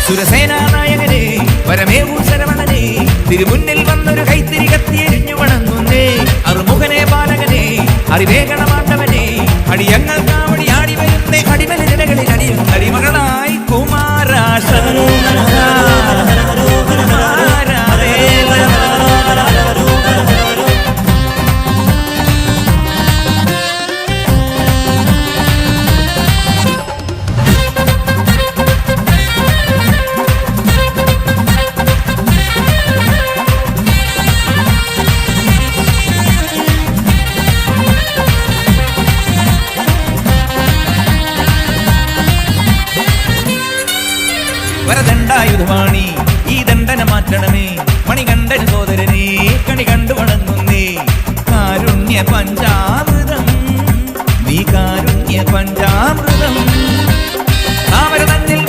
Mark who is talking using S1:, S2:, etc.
S1: സുരസേനാനായകനെ പരമേവൂ ശരവണനെ തിരുമുന്നിൽ വന്നൊരു കൈത്തിരി കത്തിയെരിഞ്ഞു വണങ്ങുന്നേ അറുമുഖനെ ബാലകനെ അറിവേഗണമാണ്ടവനെ അടിയങ്ങൾ കാവടി ആടി വരുന്നേ അടിമല ജനകളിൽ അടിയും അടിമകളായി കുമാരാശ വരദണ്ഡായുധവാണി ഈ ദണ്ഡന മാറ്റണമേ മണികണ്ഠൻ സോദരനെ കണി കണ്ടു വണങ്ങുന്നേ കാരുണ്യ പഞ്ചാമൃതം നീ കാരുണ്യ പഞ്ചാമൃതം താമര തന്നിൽ